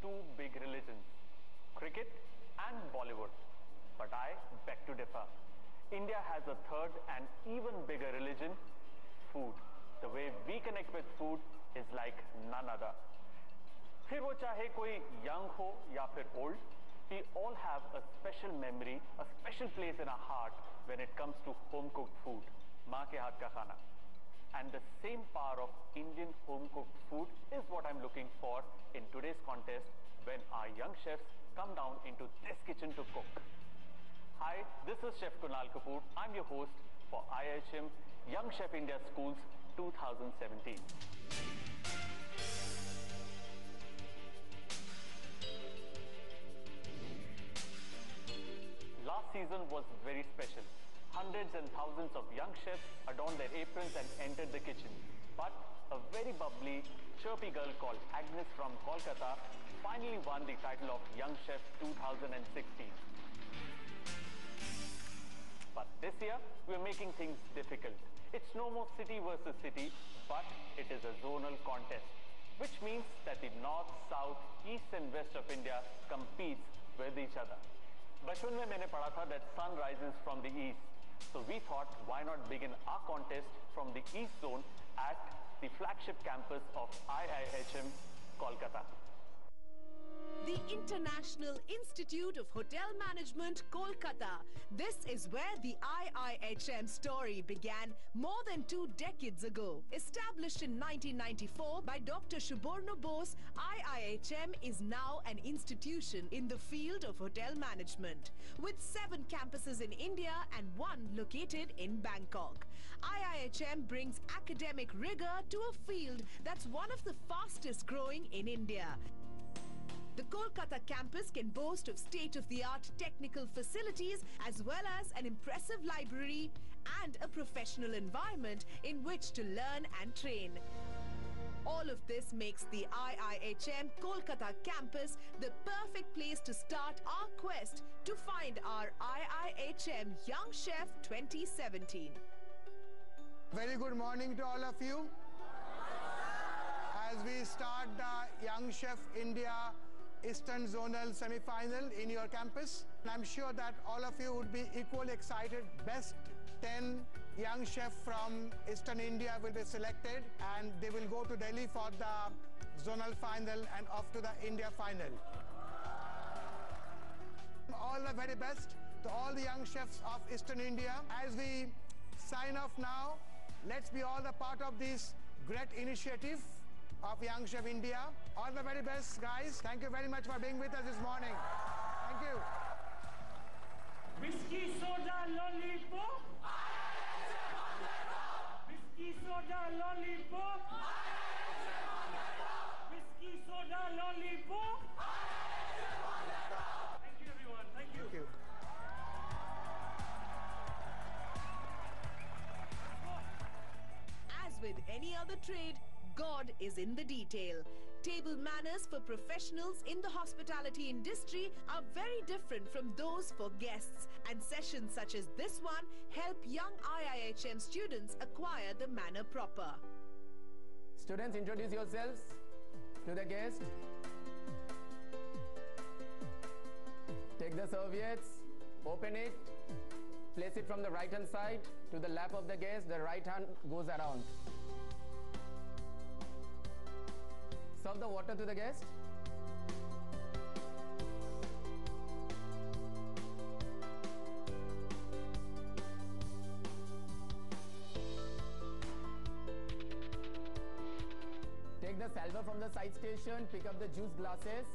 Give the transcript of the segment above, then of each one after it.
two big religions, cricket and Bollywood. But I beg to differ. India has a third and even bigger religion, food. The way we connect with food is like none other. फिर वो चाहे कोई young हो या फिर old, we all have a special memory, a special place in our heart when it comes to home cooked food, माँ के हाथ का खाना. And the same power of Indian home cooked food is what I'm looking for in today's contest when our young chefs come down into this kitchen to cook. Hi, this is Chef Kunal Kapoor. I'm your host for IHM Young Chef India Schools 2017. Last season was very special. Hundreds and thousands of young chefs adorned their aprons and entered the kitchen. But a very bubbly, chirpy girl called Agnes from Kolkata finally won the title of Young Chef 2016. But this year, we're making things difficult. It's no more city versus city, but it is a zonal contest, which means that the north, south, east and west of India competes with each other. बचपन में मैंने पढ़ा था that sun rises from the east. So we thought, why not begin our contest from the east zone at the flagship campus of IIHM, Kolkata. The International Institute of Hotel Management, Kolkata. This is where the IIHM story began more than 2 decades ago. Established in 1994 by Dr. Suborno Bose, IIHM is now an institution in the field of hotel management. With 7 campuses in India and 1 located in Bangkok. IIHM brings academic rigor to a field that's one of the fastest growing in India. The Kolkata campus can boast of state-of-the-art technical facilities as well as an impressive library and a professional environment in which to learn and train. All of this makes the IIHM Kolkata campus the perfect place to start our quest to find our IIHM Young Chef 2017. Very good morning to all of you. As we start the Young Chef India Eastern Zonal Semi-Final in your campus. I'm sure that all of you would be equally excited. Best 10 young chefs from Eastern India will be selected and they will go to Delhi for the Zonal Final and off to the India Final. All the very best to all the young chefs of Eastern India. As we sign off now, let's be all the part of this great initiative of Young Chef India. All the very best, guys. Thank you very much for being with us this morning. Thank you. Whiskey soda lollipop. Whiskey soda lollipop. Whiskey soda lollipop. Thank you, everyone. Thank you. Thank you. As with any other trade, God is in the detail. Table manners for professionals in the hospitality industry are very different from those for guests, and sessions such as this one help young IIHM students acquire the manner proper. Students, introduce yourselves to the guest. Take the serviettes, open it, place it from the right hand side to the lap of the guest. The right hand goes around. Serve the water to the guest. Take the salver from the side station, pick up the juice glasses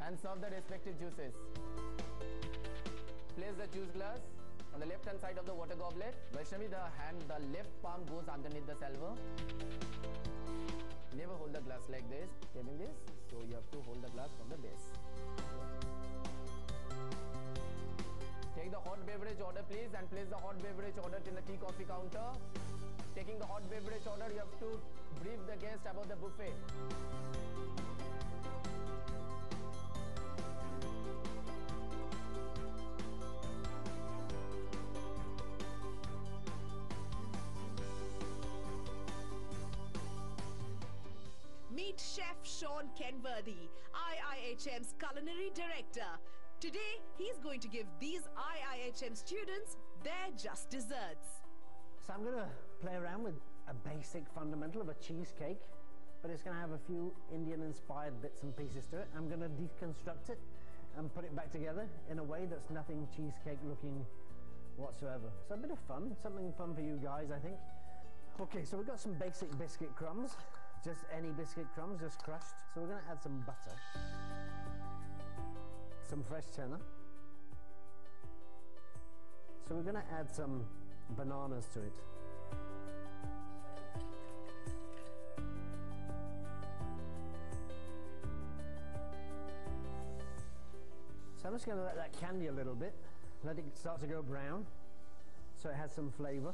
and serve the respective juices. Place the juice glass on the left hand side of the water goblet. Vaishnavi, the left palm goes underneath the salver. Never hold the glass like this, having this, so you have to hold the glass from the base. Take the hot beverage order please and place the hot beverage order in the tea coffee counter. Taking the hot beverage order, you have to brief the guest about the buffet. Meet Chef Sean Sean Kenworthy, IIHM's culinary director. Today, he's going to give these IIHM students their just desserts. So I'm going to play around with a basic fundamental of a cheesecake, but it's going to have a few Indian-inspired bits and pieces to it. I'm going to deconstruct it and put it back together in a way that's nothing cheesecake-looking whatsoever. So a bit of fun, something fun for you guys, I think. Okay, so we've got some basic biscuit crumbs, just any biscuit crumbs, just crushed. So we're going to add some butter, some fresh cheddar. So we're going to add some bananas to it. So I'm just going to let that candy a little bit, let it start to go brown, so it has some flavor.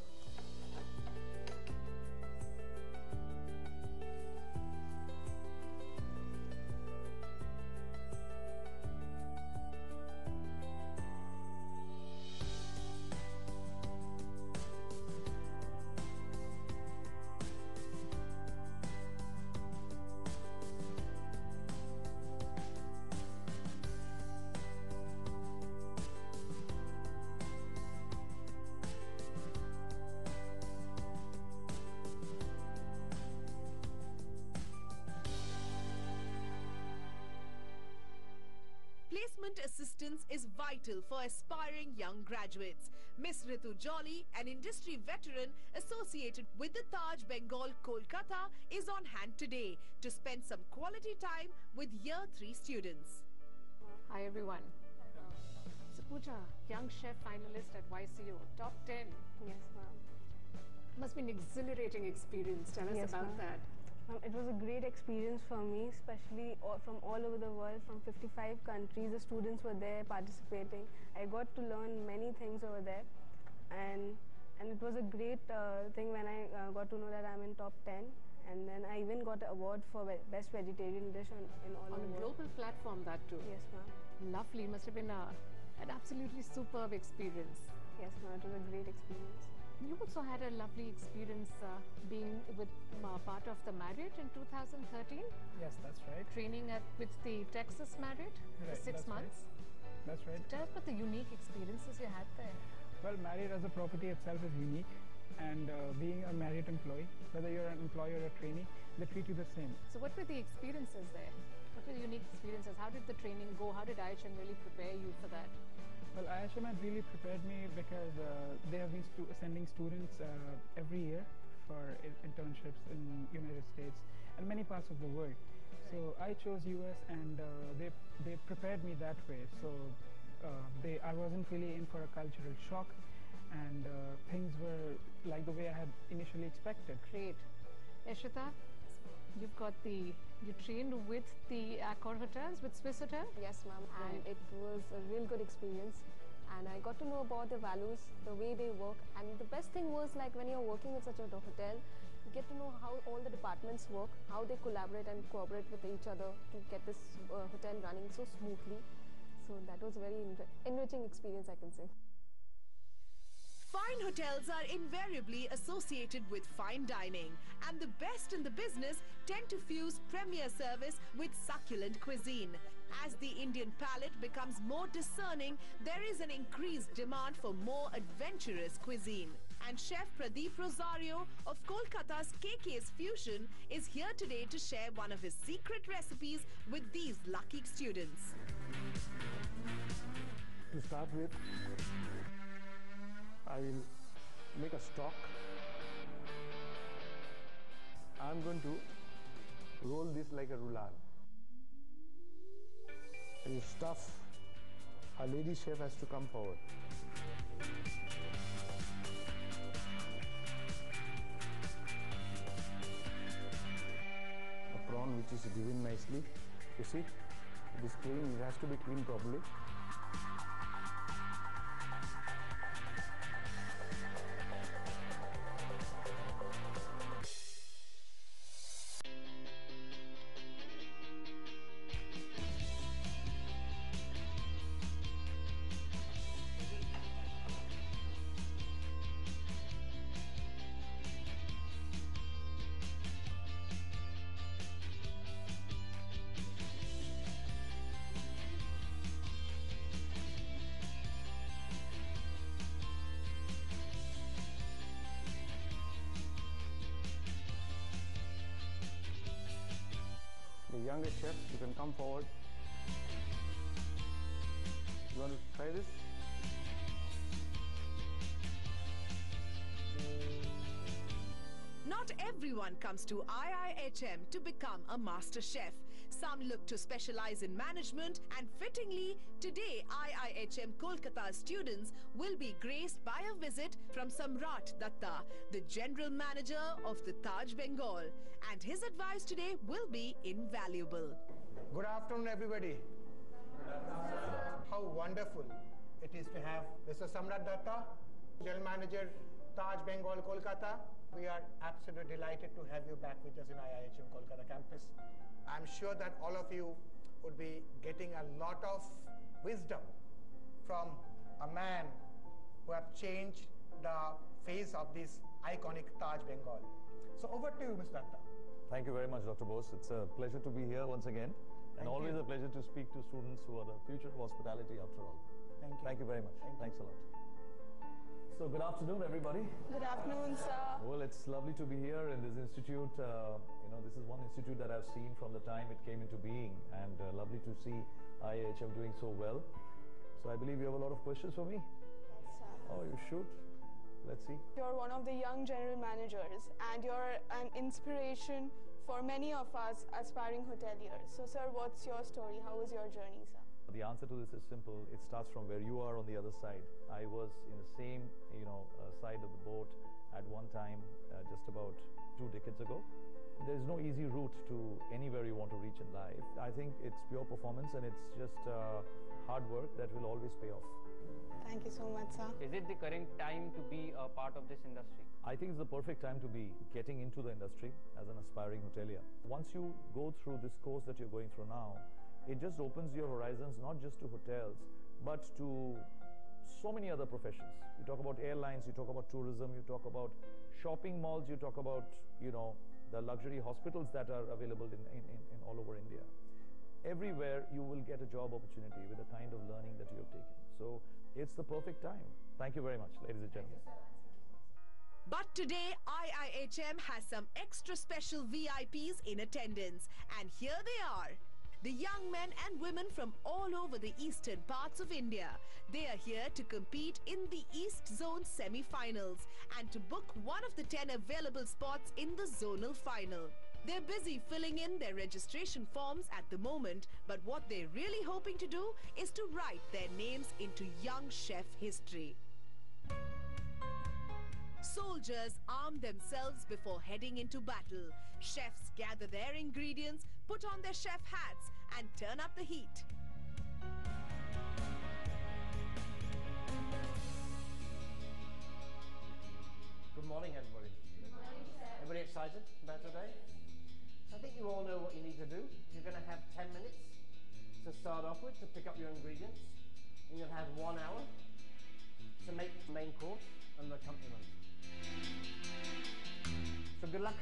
Placement assistance is vital for aspiring young graduates. Miss Ritu Jolly, an industry veteran associated with the Taj Bengal, Kolkata, is on hand today to spend some quality time with Year 3 students. Hi everyone. So Pooja, young chef finalist at YCO, top 10. Yes, ma'am. Must be an exhilarating experience. Tell us Yes, about ma'am. that. It was a great experience for me, especially from all over the world, from 55 countries. The students were there participating. I got to learn many things over there, and it was a great thing when I got to know that I'm in top 10, and then I even got an award for best vegetarian dish in all On the a world. global platform, that too. Yes, ma'am. Lovely. Must have been an absolutely superb experience. Yes, ma'am. It was a great experience. You also had a lovely experience being with part of the Marriott in 2013, Yes, that's right. training with the Texas Marriott for Right, 6 that's right. months. That's right. Tell us about the unique experiences you had there. Well, Marriott as a property itself is unique, and being a Marriott employee, whether you're an employee or a trainee, they treat you the same. So what were the experiences there? What were the unique experiences? How did the training go? How did IHM really prepare you for that? Well, IHM had really prepared me because they have been sending students every year for internships in United States and many parts of the world. So I chose US, and they prepared me that way. So I wasn't really in for a cultural shock, and things were like the way I had initially expected. Great. Eshita, you trained with the Accor Hotels, with Swiss Hotel? Yes, ma'am, and Right. it was a real good experience, and I got to know about the values, the way they work, and the best thing was, like, when you're working in such a hotel, you get to know how all the departments work, how they collaborate and cooperate with each other to get this hotel running so smoothly. So that was a very enriching experience, I can say. Fine hotels are invariably associated with fine dining, and the best in the business tend to fuse premier service with succulent cuisine. As the Indian palate becomes more discerning, there is an increased demand for more adventurous cuisine. And Chef Pradeep Rosario of Kolkata's KK's Fusion is here today to share one of his secret recipes with these lucky students. To start with, I will make a stock. I'm going to roll this like a roulade. And you stuff. A lady chef has to come forward. A prawn which is given nicely. You see, it is clean. It has to be cleaned properly. younger chefs, you can come forward. You want to try this? Not everyone comes to IIHM to become a master chef. Some look to specialize in management, and fittingly, today IIHM Kolkata students will be graced by a visit from Samrat Datta, the general manager of the Taj Bengal. And his advice today will be invaluable. Good afternoon, everybody. How wonderful it is to have Mr. Samrat Datta, General Manager, Taj Bengal, Kolkata. We are absolutely delighted to have you back with us in IIHM Kolkata campus. I'm sure that all of you would be getting a lot of wisdom from a man who have changed the face of this iconic Taj Bengal. So over to you, Mr. Datta. Thank you very much, Dr. Bose. It's a pleasure to be here once again, and always a pleasure to speak to students who are the future of hospitality after all. Thank you. Thank you very much. Thanks a lot. So good afternoon, everybody. Good afternoon, sir. Well, it's lovely to be here in this institute. This is one institute that I've seen from the time it came into being, and lovely to see IIHM doing so well. So I believe you have a lot of questions for me. Yes, sir. Oh, you should. Let's see. You're one of the young general managers, and you're an inspiration for many of us aspiring hoteliers. So, sir, what's your story? How was your journey, sir? The answer to this is simple. It starts from where you are on the other side. I was in the same, side of the boat at one time, just about 2 decades ago. There's no easy route to anywhere you want to reach in life. I think it's pure performance, and it's just hard work that will always pay off. Thank you so much, sir. Is it the correct time to be a part of this industry? I think it's the perfect time to be getting into the industry as an aspiring hotelier. Once you go through this course that you're going through now, it just opens your horizons not just to hotels, but to so many other professions. You talk about airlines, you talk about tourism, you talk about shopping malls, you talk about, the luxury hospitals that are available in all over India. Everywhere you will get a job opportunity with the kind of learning that you have taken. So it's the perfect time. Thank you very much, ladies and gentlemen. But today, IIHM has some extra special VIPs in attendance. And here they are. The young men and women from all over the eastern parts of India. They are here to compete in the East Zone semi-finals and to book one of the 10 available spots in the zonal final. They're busy filling in their registration forms at the moment, but what they're really hoping to do is to write their names into young chef history. Soldiers arm themselves before heading into battle. Chefs gather their ingredients, put on their chef hats, and turn up the heat. Good morning, everybody. Good morning, sir. Everybody excited about today? So I think you all know what you need to do. You're going to have 10 minutes to start off with to pick up your ingredients. And you'll have 1 hour to make the main course and the accompaniment. So good luck,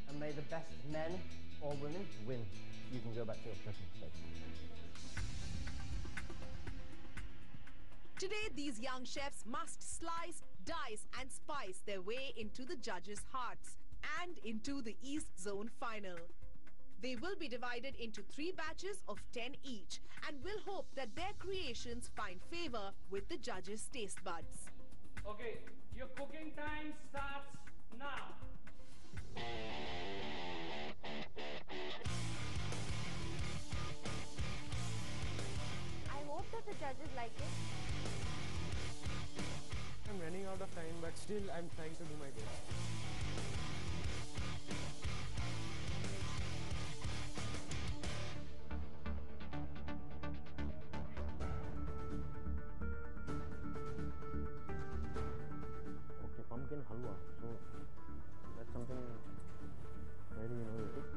and may the best men or women win. You can go back to your cooking station. Today, these young chefs must slice, dice, and spice their way into the judges' hearts and into the East Zone final. They will be divided into 3 batches of 10 each and will hope that their creations find favor with the judges' taste buds. Okay, your cooking time starts now. I hope that the judges like it. I'm running out of time, but still I'm trying to do my best. Okay, pumpkin halwa. So that's something very innovative.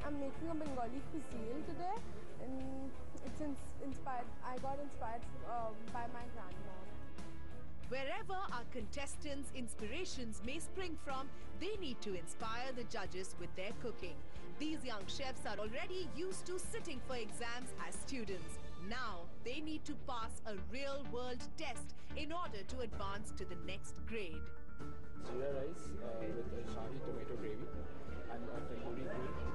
I'm making a Bengali cuisine today, and it's inspired. I got inspired by my grandma. Wherever our contestants' inspirations may spring from, they need to inspire the judges with their cooking. These young chefs are already used to sitting for exams as students. Now, they need to pass a real-world test in order to advance to the next grade. Jeera rice with a shahi tomato gravy and a tandoori grill.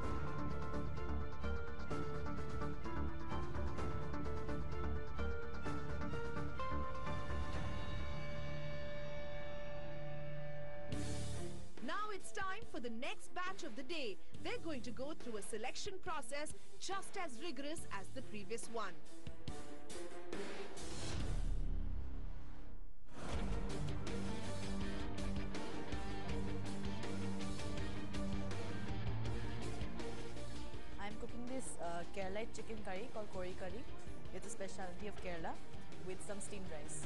Now it's time for the next batch of the day. They're going to go through a selection process just as rigorous as the previous one. I'm cooking this Keralite chicken curry called Kori curry. It's a specialty of Kerala with some steamed rice.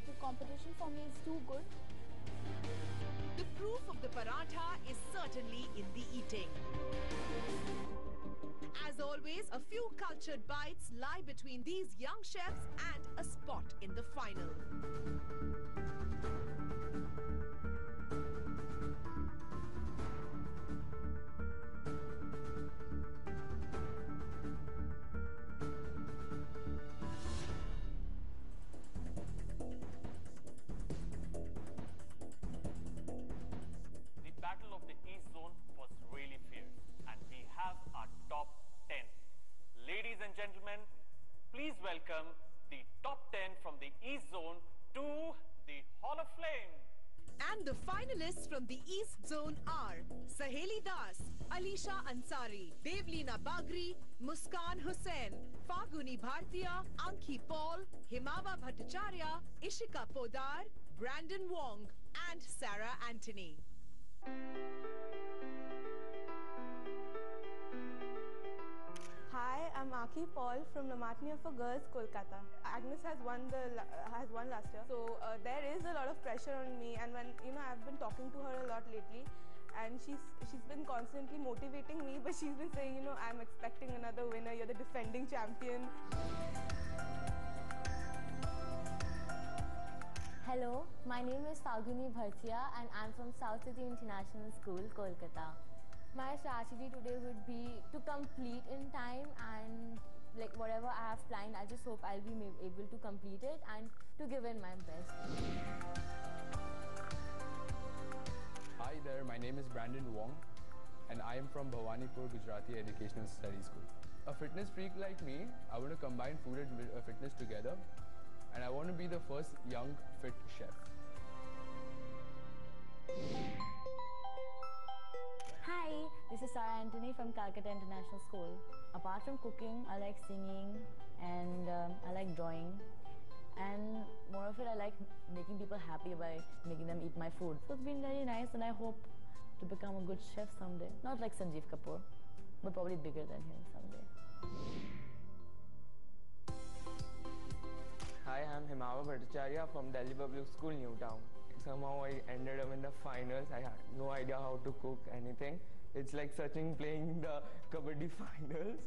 The competition for me is too good. The proof of the paratha is certainly in the eating. As always, a few cultured bites lie between these young chefs and a spot in the final. The battle of the East Zone was really fierce, and we have our top 10. Ladies and gentlemen, please welcome the top 10 from the East Zone to the Hall of Fame. And the finalists from the East Zone are Saheli Das, Alisha Ansari, Devleena Bagri, Muskan Hussain, Faguni Bhartiya, Anki Paul, Himava Bhattacharya, Ishika Podar, Brandon Wong, and Sarah Anthony. Hi, I'm Aki Paul from Namatnia for Girls, Kolkata. Agnes has won last year, so there is a lot of pressure on me. And when I've been talking to her a lot lately, and she's been constantly motivating me. But she's been saying, I'm expecting another winner. You're the defending champion. Hello, my name is Faguni Bhartiya and I'm from South City International School, Kolkata. My strategy today would be to complete in time and whatever I have planned, I just hope I'll be able to complete it and to give in my best. Hi there, my name is Brandon Wong and I am from Bhawanipur Gujarati Educational Studies School. A fitness freak like me, I want to combine food and fitness together, and I want to be the first young fit chef. Hi, this is Sarah Anthony from Calcutta International School. Apart from cooking, I like singing and I like drawing. And more of it, I like making people happy by making them eat my food. So it's been very nice and I hope to become a good chef someday. Not like Sanjeev Kapoor, but probably bigger than him someday. Hi, I'm Himava Bhattacharya from Delhi Public School, Newtown. Somehow I ended up in the finals. I had no idea how to cook anything. It's like Sachin playing the Kabaddi finals.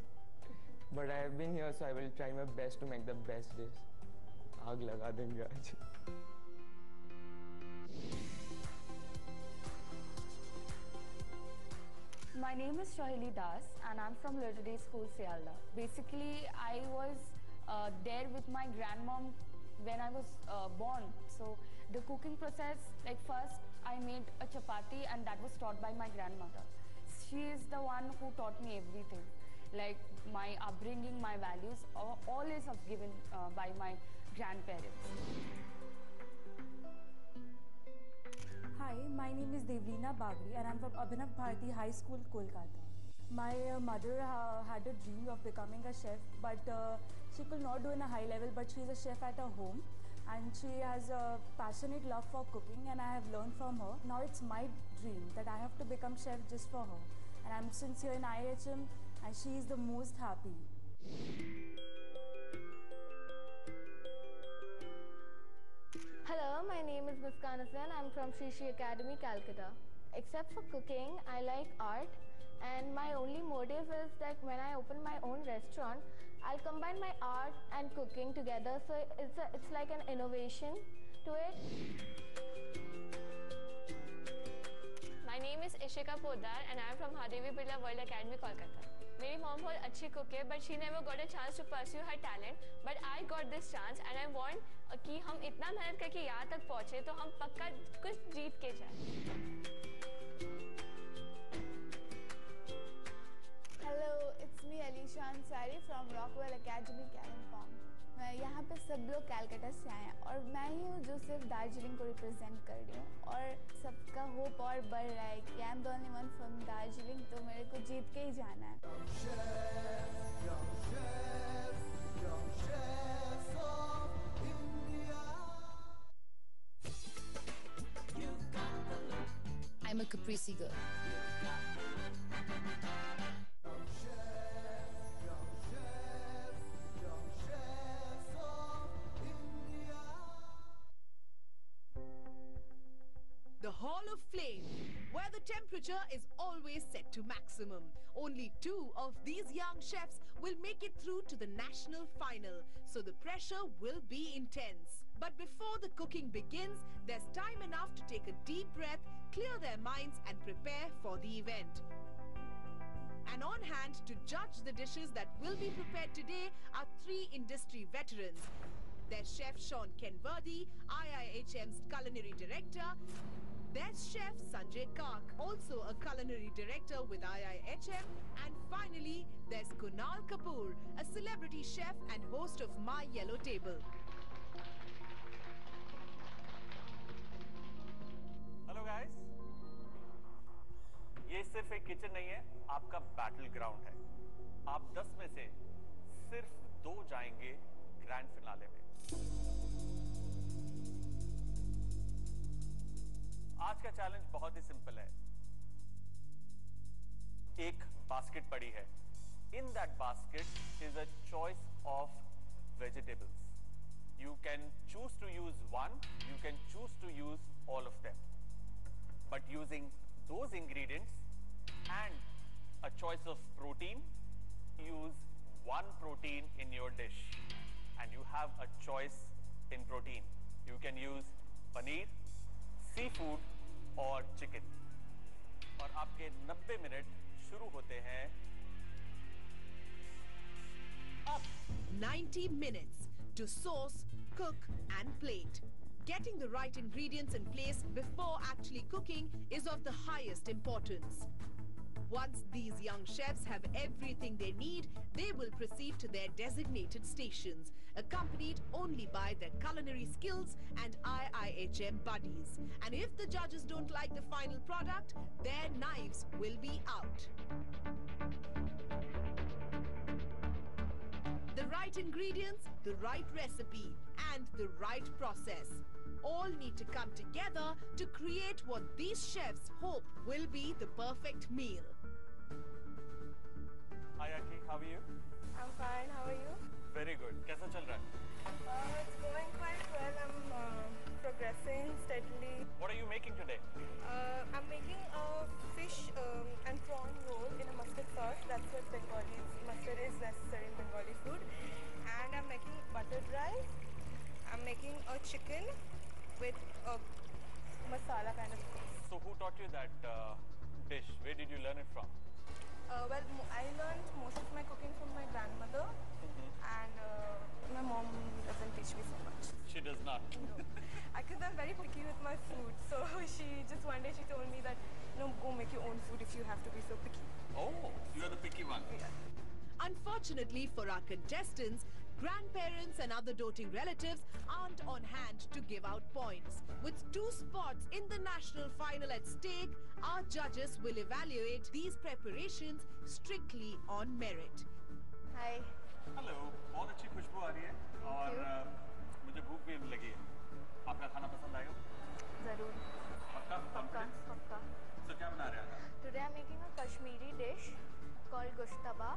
But I have been here, so I will try my best to make the best dish. Aag laga denge aaj. My name is Saheli Das and I'm from Little Day School, Sealda. Basically, I was there with my grandmom when I was born. So the cooking process, first I made a chapati and that was taught by my grandmother. She is the one who taught me everything. Like my upbringing, my values, all is given by my grandparents. Hi, my name is Devleena Bagri and I'm from Abhinav Bharati High School, Kolkata. My mother had a dream of becoming a chef, but she could not do in a high level, but she is a chef at her home and she has a passionate love for cooking and I have learned from her. Now it's my dream that I have to become chef just for her. And I'm since here in IHM and she is the most happy. Hello, my name is Muskan Hussain. I'm from Shri Academy, Calcutta. Except for cooking, I like art. And my only motive is that when I open my own restaurant, I'll combine my art and cooking together, so it's like an innovation to it. My name is Ishika Poddar and I am from Hadevi Birla World Academy, Kolkata. मेरी mom बहुत अच्छी cook है, but she never got a chance to pursue her talent. But I got this chance and I want कि हम इतना मेहनत करके यहाँ तक पहुँचे तो हम पक्का कुछ जीत के जाए. Hello, it's me Alisha Ansari from Rockwell Academy, Kalimpong. मैं यहाँ पे सब लोग कैलकाटा से आए हैं और मैं ही हूँ जो सिर्फ दार्जिलिंग को रिप्रेजेंट कर रही हूँ और सबका होप और बढ़ रहा है कि I am the only one from Darjeeling, तो मेरे को जीत के ही जाना है. I'm a Caprese girl. The Hall of Flame, where the temperature is always set to maximum. Only 2 of these young chefs will make it through to the national final, so the pressure will be intense. But before the cooking begins, there's time enough to take a deep breath, clear their minds and prepare for the event. And on hand to judge the dishes that will be prepared today are 3 industry veterans. There's Chef Sean Kenvardy, IIHM's culinary director. There's Chef Sanjay Kark, also a culinary director with IIHM. And finally, there's Kunal Kapoor, a celebrity chef and host of My Yellow Table. Hello guys. ये सिर्फ एक kitchen नहीं है, आपका battle ground है. आप 10 में से सिर्फ 2 जाएंगे ग्रैंड फिनाले में. आज का चैलेंज बहुत ही सिंपल है. एक बास्केट पड़ी है. In that basket is a choice of vegetables. You can choose to use one, you can choose to use all of them. But using those ingredients and a choice of protein, use one protein in your dish. And you have a choice in protein. You can use paneer, seafood or chicken. और आपके 90 minute शुरू होते हैं अब. 90 minutes to source, cook and plate. Getting the right ingredients in place before actually cooking is of the highest importance. Once these young chefs have everything they need, they will proceed to their designated stations, accompanied only by their culinary skills and IIHM buddies. And if the judges don't like the final product, their knives will be out. The right ingredients, the right recipe, and the right process all need to come together to create what these chefs hope will be the perfect meal. Hi Aki, how are you? I'm fine, how are you? Very good. कैसा चल रहा है? It's going quite well. I'm progressing steadily. What are you making today? I'm making a fish and prawn roll in a mustard sauce. That's what mustard is necessary in Bengali food. And I'm making buttered rice. I'm making a chicken with a masala kind of thing. So who taught you that dish? Where did you learn it from? Well, I learned most of my cooking from my grandmother, and my mom doesn't teach me so much. She does not. No. Because I'm very picky with my food, so one day she told me that, go make your own food if you have to be so picky. Oh, you're the picky one. Yeah. Unfortunately for our contestants, grandparents and other doting relatives aren't on hand to give out points. With 2 spots in the national final at stake, our judges will evaluate these preparations strictly on merit. Hi. Hello. बहुत अच्छी खुशबू आ रही है और मुझे भूख भी लगी है. आपका खाना पसंद आएगा? जरूर. पक्का. So क्या बना रहे हैं? Today I'm making a Kashmiri dish called gushtaba.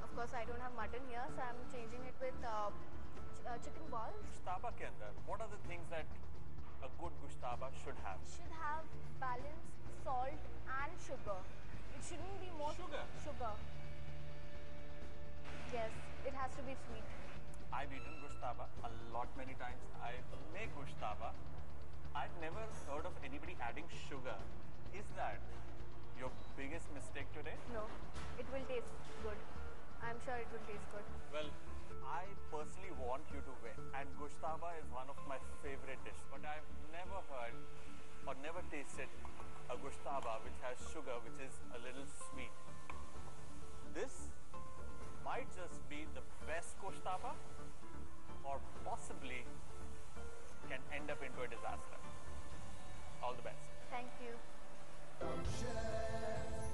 Of course, I don't have mutton here, so I'm changing it with chicken balls. Gushtaba के अंदर, what are the things that a good gushtaba should have? Should have balanced salt and sugar. It shouldn't be more sugar. Yes, it has to be sweet. I've eaten gushtaba a lot many times. I make gushtaba. I've never heard of anybody adding sugar. Is that your biggest mistake today? No, it will taste good. I'm sure it will taste good. Well, I personally want you to win, and gushtaba is one of my favorite dishes. But I've never heard or never tasted a gushtaba which has sugar, which is a little sweet. This might just be the best gushtaba, or possibly can end up into a disaster. All the best. Thank you. Young chef,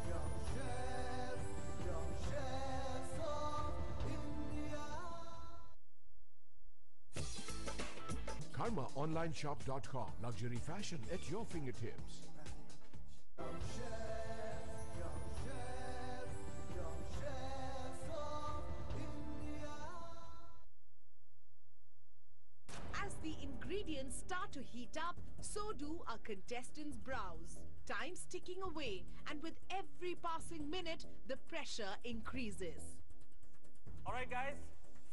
young chef, young chef of India. KarmaOnlineshop.com. Luxury fashion at your fingertips. Young chef, young chef, young chef of India. As the ingredients start to heat up, so do our contestants' brows. Time's ticking away, and with every passing minute, the pressure increases. All right, guys,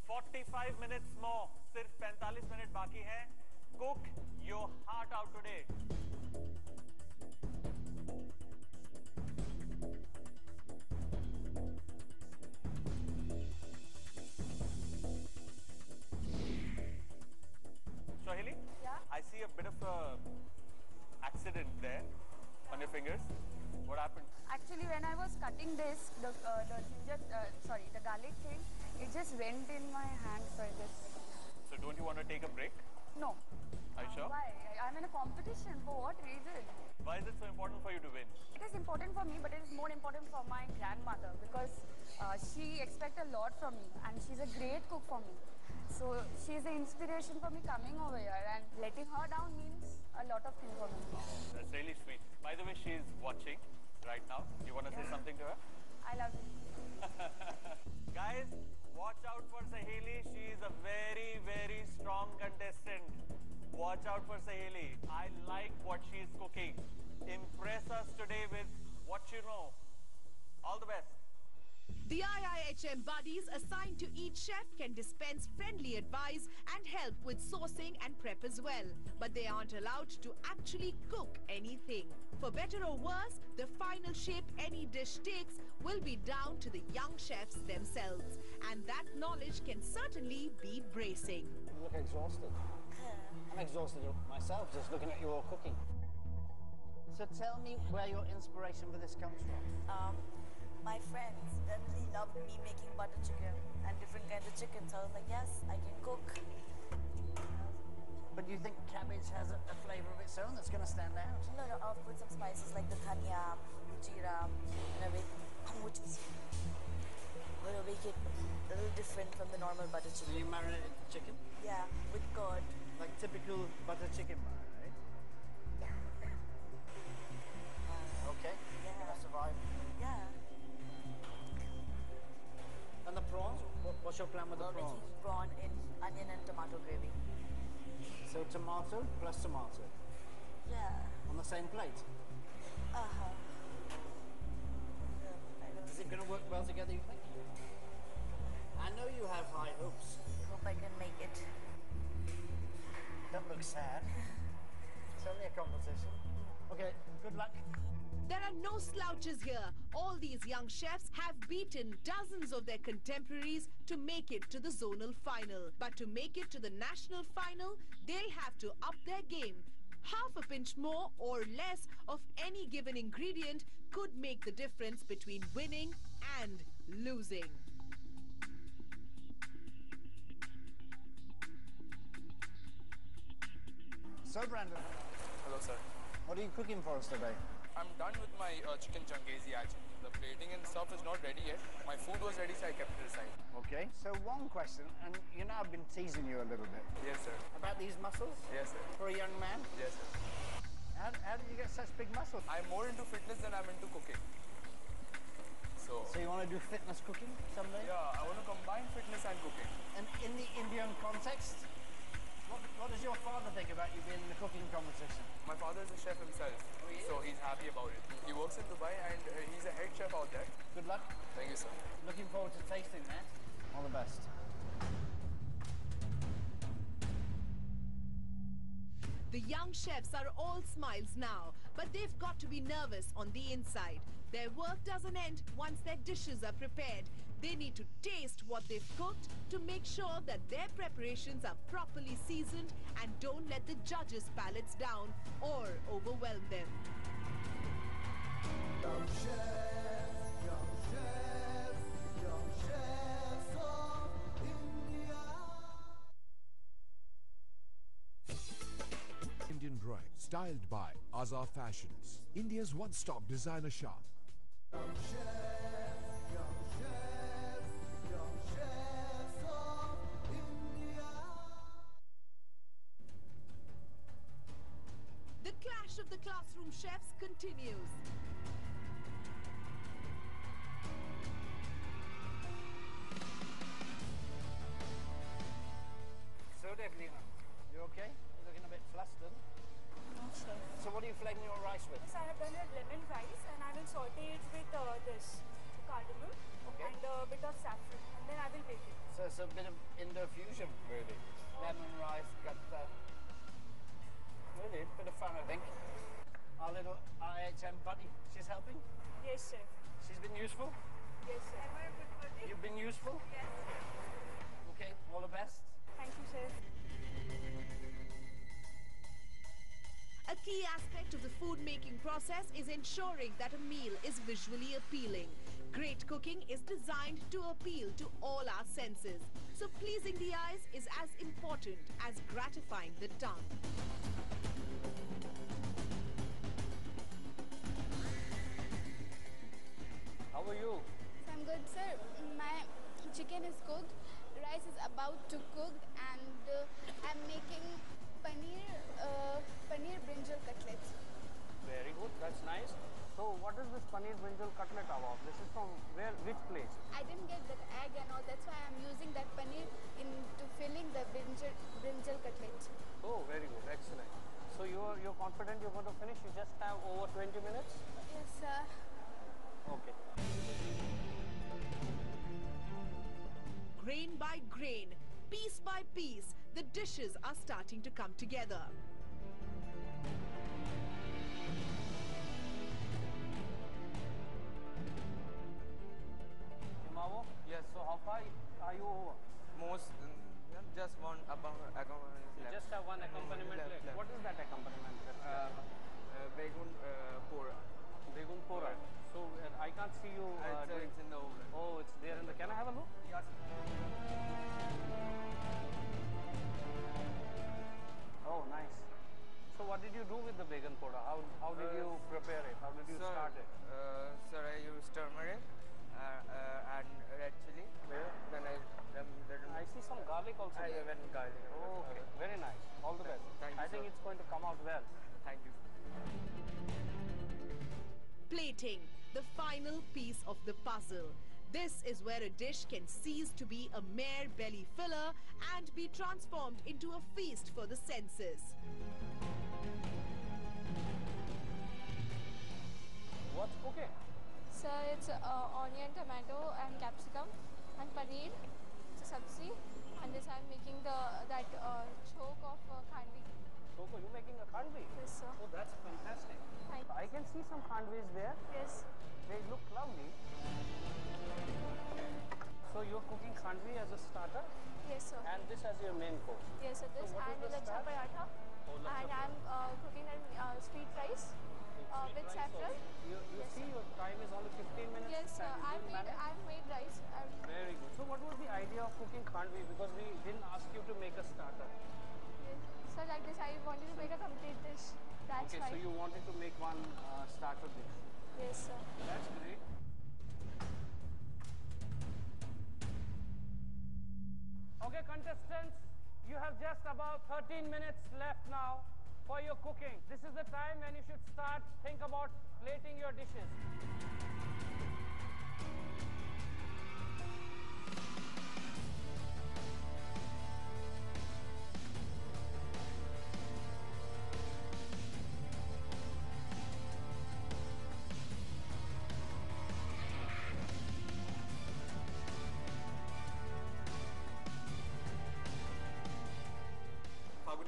45 minutes more. Sirf 45 minutes baki hai. Cook your heart out today. Swahili? Yeah? I see a bit of a accident there on your fingers. What happened? Actually, when I was cutting this, the garlic thing, it just went in my hand, so I just... So don't you want to take a break? No. Are you sure? Why? I'm in a competition. For what reason? Why is it so important for you to win? It is important for me, but it is more important for my grandmother because she expects a lot from me and she's a great cook for me. So she's an inspiration for me coming over here, and letting her down means a lot of things for me. That's really sweet. By the way, she's watching right now. You want to say something to her? I love you. Guys, watch out for Saheli. She is a very, very strong contestant. Watch out for Saheli. I like what she's cooking. Impress us today with what you know. All the best. The IIHM buddies assigned to each chef can dispense friendly advice and help with sourcing and prep as well. But they aren't allowed to actually cook anything. For better or worse, the final shape any dish takes will be down to the young chefs themselves. And that knowledge can certainly be bracing. You look exhausted. I'm exhausted myself just looking at your cooking. So tell me where your inspiration for this comes from. My friends really loved me making butter chicken and different kinds of chicken. So I was like, yes, I can cook. But do you think cabbage has a flavor of its own that's going to stand out? No, I'll put some spices like the dhania, the jeera, and everything, which is going to make it a little different from the normal butter chicken. You marinated the chicken? Yeah, with curd. Like typical butter chicken marinade? Okay. Yeah. Survive. Yeah. And the prawns? What's your plan with the prawns? Making prawn in onion and tomato gravy. So tomato plus tomato? Yeah. On the same plate? Uh-huh. Is it going to work well together, you think? I know you have high hopes. Hope I can make it. Don't look sad. It's only a competition. Okay, good luck. There are no slouches here. All these young chefs have beaten dozens of their contemporaries to make it to the zonal final. But to make it to the national final, they'll have to up their game. Half a pinch more or less of any given ingredient could make the difference between winning and losing. So, Brandon. Hello, sir. What are you cooking for us today? I'm done with my chicken changezi actually. The plating and stuff is not ready yet. My food was ready, so I kept it aside. Okay, so one question, and you know I've been teasing you a little bit. Yes, sir. About these muscles? Yes, sir. For a young man? Yes, sir. How did you get such big muscles? I'm more into fitness than I'm into cooking. So you want to do fitness cooking someday? Yeah, I want to combine fitness and cooking. And in the Indian context, what does your father think about you being in the cooking competition? My father is a chef himself, so he's happy about it. He works in Dubai and he's a head chef out there. Good luck. Thank you, sir. Looking forward to tasting that. All the best. The young chefs are all smiles now, but they've got to be nervous on the inside. Their work doesn't end once their dishes are prepared. They need to taste what they've cooked to make sure that their preparations are properly seasoned and don't let the judges' palates down or overwhelm them. Young chefs, young chefs, young chefs of India. Indian Bride, styled by Azar Fashions, India's one-stop designer shop. Young chefs, young chefs, young chefs of India. The clash of the classroom chefs continues. So, Devlina, you okay? You're looking a bit flustered. No, chef. So what are you flavouring your rice with? Yes, I have done a lemon rice and I will saute it with this cardamom and a bit of saffron and then I will bake it. So it's a bit of Indo fusion, really. Lemon rice, got that. Really, bit of fun, I think. Our little IHM buddy, she's helping? Yes, chef. She's been useful? Yes, chef. You've been useful? Yes. Okay, all the best. Thank you, chef. A key aspect of the food making process is ensuring that a meal is visually appealing. Great cooking is designed to appeal to all our senses. So pleasing the eyes is as important as gratifying the tongue. How are you? I'm good, sir. My chicken is cooked, rice is about to cook, and I'm making paneer brinjal cutlets. Very good, that's nice. So what is this paneer brinjal cutlet about? This is from where, which place? I didn't get that egg and all, that's why I'm using that paneer into filling the brinjal cutlet. Oh, very good, excellent. So you're confident you're going to finish? You just have over 20 minutes? Yes, sir. Okay. Grain by grain, piece by piece, the dishes are starting to come together. Imavo? Yes, so how far are you over? Just one accompaniment You left. just have one accompaniment left. What is that accompaniment left? Begun pora. Begun pora. So I can't see you doing... It's in the oven. Oh, it's there in the... Can I have a look? Yes. Oh, nice. So what did you do with the begun pora? How did you prepare it? How did you start it? Sir, I used turmeric and red chili. Then I see some garlic also. I even garlic. Oh, okay. Very nice. All the best. Thank you, I think sir. it's going to come out well. Thank you. Plating, the final piece of the puzzle. This is where a dish can cease to be a mere belly filler and be transformed into a feast for the senses. What's cooking? Sir, it's onion, tomato and capsicum and paneer. It's a sabzi. And this I'm making that choke of khandvi. Coco, you making a khandvi? Yes, sir. Oh, that's fantastic. Thank you. I can see some khandvis there. Yes. They look lovely. So you're cooking khandvi as a starter? Yes, sir. And this as your main course? Yes, sir. This So what and is the lacha starch? paratha. Oh, lacha And I'm cooking a sweet rice with saffron. You see your time is only 15 minutes. Yes, sir. I've made rice. Very good. So what was the idea of cooking khandvi? Because we didn't ask you to make a starter. Yes. So like this, I wanted to make a complete dish. That's Okay, why. so you wanted to make one starter dish. Yes, sir. That's great. Okay, contestants, you have just about 13 minutes left now for your cooking. This is the time when you should start, think about plating your dishes.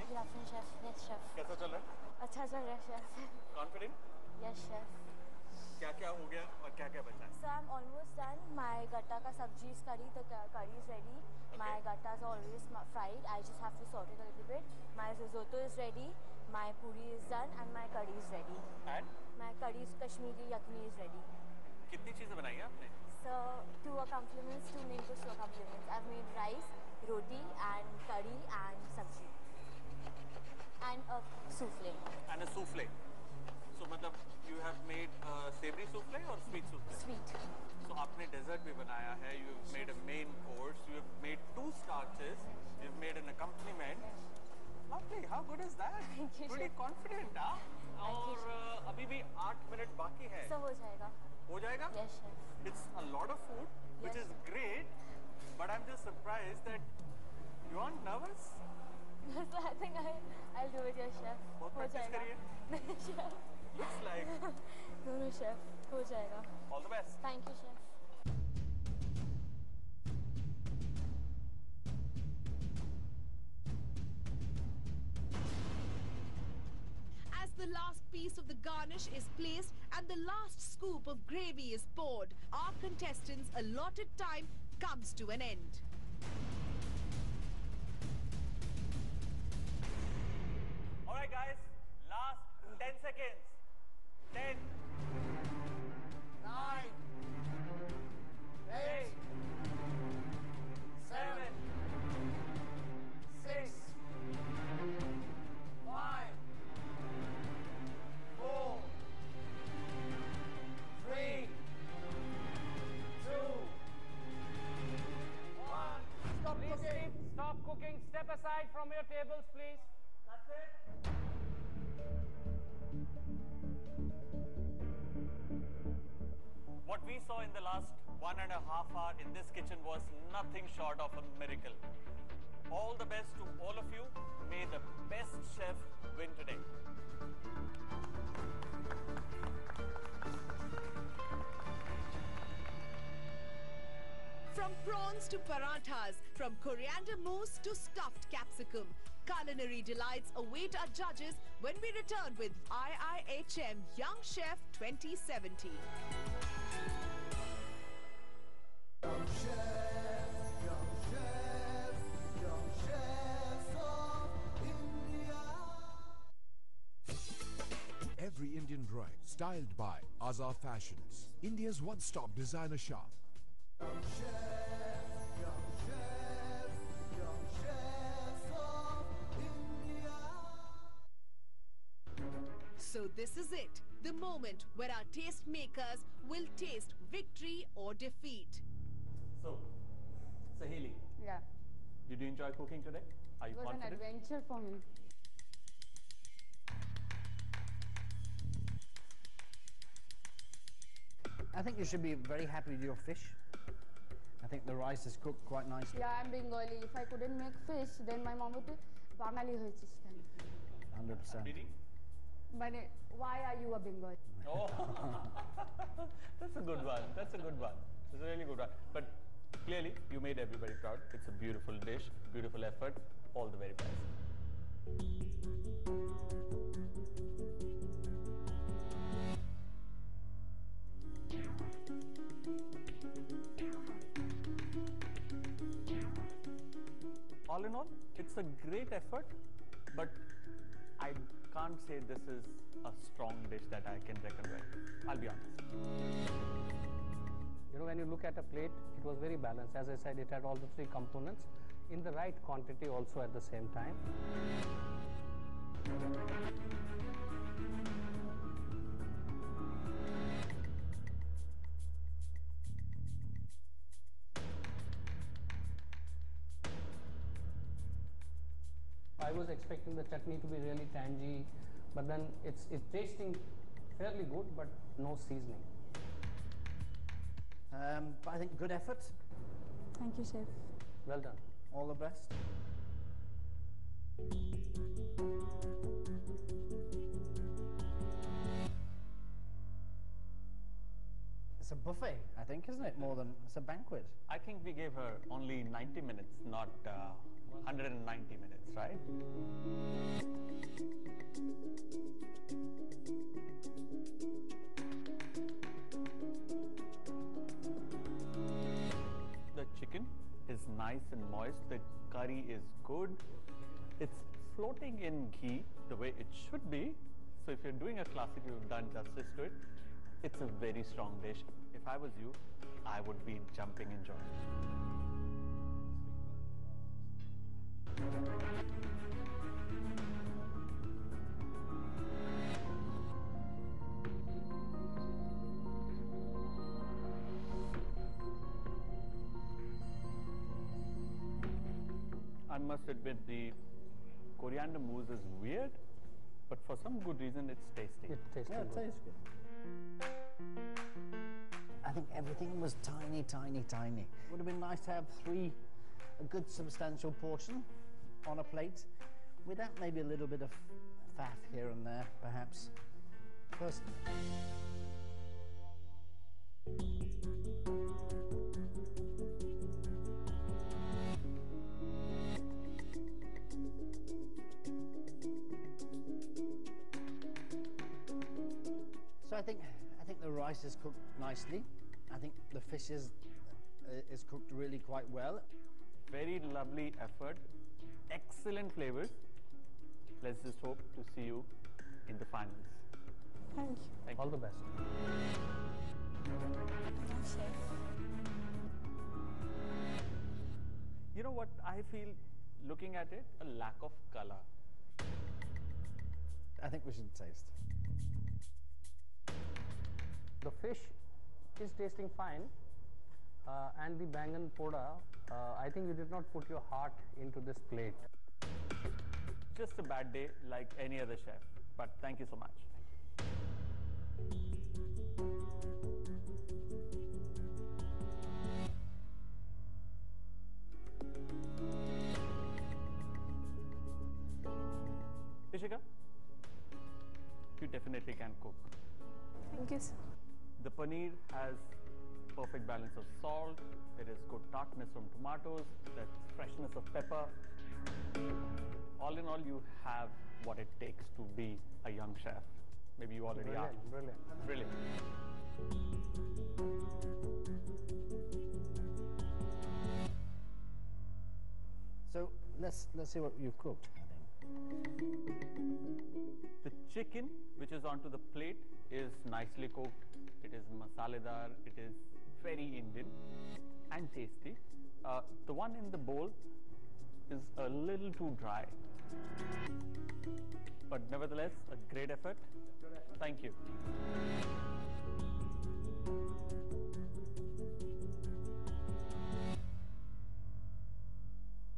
Good afternoon, chef. Yes, chef. कैसा चल रहा है? अच्छा चल रहा है, chef. Confident? Yes, chef. क्या-क्या हो गया और क्या-क्या बचा है? So I'm almost done. My gatta ka sabji is curry. The curry is ready. My gattas are already fried. I just have to sort it a little bit. My risotto is ready. My puri is done, and my curry is ready. And? My curry is Kashmiri yakni is ready. कितनी चीजें बनाई हैं आपने? So two accompaniments, two main course accompaniments. I've made rice, roti, and curry and sabji, and a souffle. And a souffle. So मतलब you have made savory souffle or sweet souffle? Sweet. So आपने dessert भी बनाया है. You have made a main course. You have made 2 starches. You have made an accompaniment. Lovely. How good is that? Thank you. Pretty confident, हाँ? और अभी भी 8 minute बाकी है. So हो जाएगा. हो जाएगा? Yes, chef. It's a lot of food, which is great, but I'm just surprised that you aren't nervous. So I think I'll do it, yes, chef. बहुत हो practice जाएगा. नहीं, chef. Looks like. No, chef. हो जाएगा. All the best. Thank you, chef. As the last piece of the garnish is placed and the last scoop of gravy is poured, our contestants' allotted time comes to an end. All right, guys. Last 10 seconds. 10, 9, 8, 7, 6, 5, 4, 3, 2, 1. Stop cooking. Stop cooking. Step aside from your tables, please. That's it. What we saw in the last 1.5 hours in this kitchen was nothing short of a miracle. All the best to all of you. May the best chef win today. From prawns to parathas, from coriander mousse to stuffed capsicum, culinary delights await our judges when we return with IIHM Young Chef 2070. Young chef, young chef, young chef of India. Every Indian bride styled by Azar Fashions, India's one-stop designer shop. Young chef, young chef, young chef of India. So this is it, the moment where our taste makers will taste victory or defeat. So, Sahili, Yeah. did you enjoy cooking today? Are you It was an confident? adventure for me. I think you should be very happy with your fish. I think the rice is cooked quite nicely. Yeah, I'm Bengali. If I couldn't make fish, then my mom would be Bangali হয়েছিস কেন? 100%. মানে, why are you a Bengali? Oh, that's a good one. That's a good one. It's a really good one. But clearly, you made everybody proud. It's a beautiful dish, beautiful effort. All the very best. All in all, it's a great effort, but I can't say this is a strong dish that I can recommend. I'll be honest. You know, when you look at a plate, it was very balanced. As I said, it had all the 3 components in the right quantity also at the same time. I was expecting the chutney to be really tangy, but then it's tasting fairly good, but no seasoning. But I think good effort. Thank you, chef. Well done. All the best. It's a buffet, I think, isn't it? More than it's a banquet. I think we gave her only 90 minutes, not 190 minutes, right? The chicken is nice and moist. The curry is good. It's floating in ghee the way it should be. So if you're doing a classic, you've done justice to it. It's a very strong dish. If I was you, I would be jumping in joy. I must admit the coriander mousse is weird, but for some good reason it's tasty. It tastes good. Yeah, it tastes good. I think everything was tiny, tiny, tiny. Would have been nice to have a good substantial portion on a plate, without maybe a little bit of fat here and there, perhaps. Personally. So I think the rice is cooked nicely. I think the fish is cooked really quite well. Very lovely effort, excellent flavors. Let's just hope to see you in the finals. Thank you. Thank All you. the best. You know what I feel looking at it? A lack of color. I think we should taste. The fish is tasting fine, and the bangan poda, I think you did not put your heart into this plate. Just a bad day like any other chef, but thank you so much. Ishika, you definitely can cook. Thank you, sir. The paneer has perfect balance of salt, there is good tartness from tomatoes, there's freshness of pepper. All in all, you have what it takes to be a young chef. Maybe you already are. Brilliant. Brilliant. So let's see what you've cooked, I think. The chicken which is onto the plate is nicely cooked. It is masaledar, it is very Indian and tasty. The one in the bowl is a little too dry. But nevertheless, a great effort. Thank you.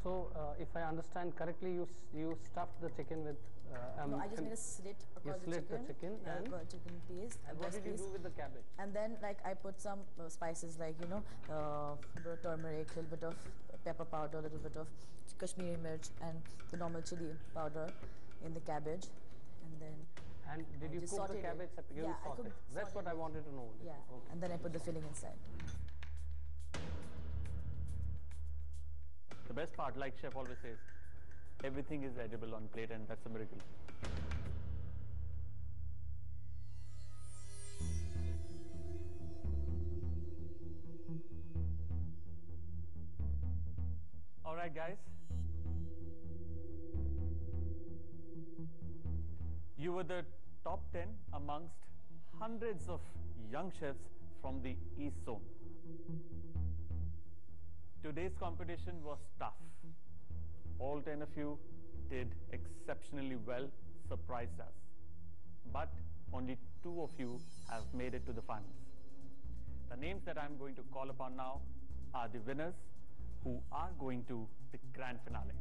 So, if I understand correctly, you stuffed the chicken with. No, I just made a slit across the chicken and chicken paste. And what did you do with the cabbage? And then, like, I put some spices, like, you know, a bit of turmeric, a little bit of pepper powder, a little bit of Kashmiri mirch, and the normal chili powder in the cabbage, and then. And did you cook the cabbage? Yeah, I cooked. That's what I wanted to know. Yeah, okay. And then I put the filling inside. The best part, like chef always says, everything is edible on plate, and that's a miracle. All right, guys. You were the top 10 amongst hundreds of young chefs from the East Zone. Today's competition was tough. All 10 of you did exceptionally well, surprised us. But only 2 of you have made it to the finals. The names that I'm going to call upon now are the winners who are going to the grand finale.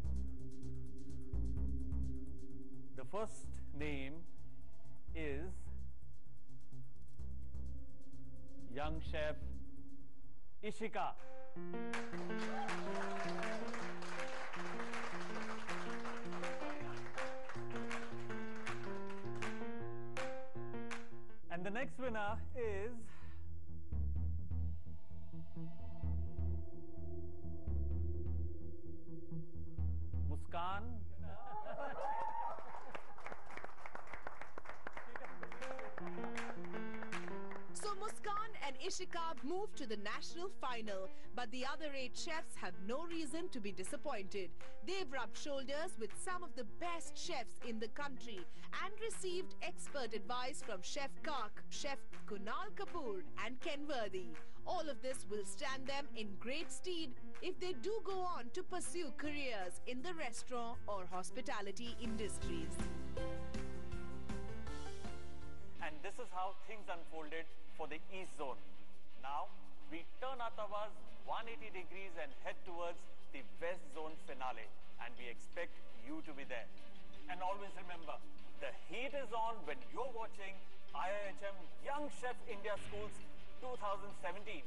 The first name is young chef Ishika. And the next winner is Muskan. So Muskan and Ishika moved to the national final, but the other 8 chefs have no reason to be disappointed. They've rubbed shoulders with some of the best chefs in the country and received expert advice from Chef Kak, Chef Kunal Kapoor and Ken Worthy. All of this will stand them in great stead if they do go on to pursue careers in the restaurant or hospitality industries. And this is how things unfolded for the East Zone. Now, we turn our tawas 180 degrees and head towards the West Zone finale. And we expect you to be there. And always remember, the heat is on when you're watching IIHM Young Chef India Schools 2017.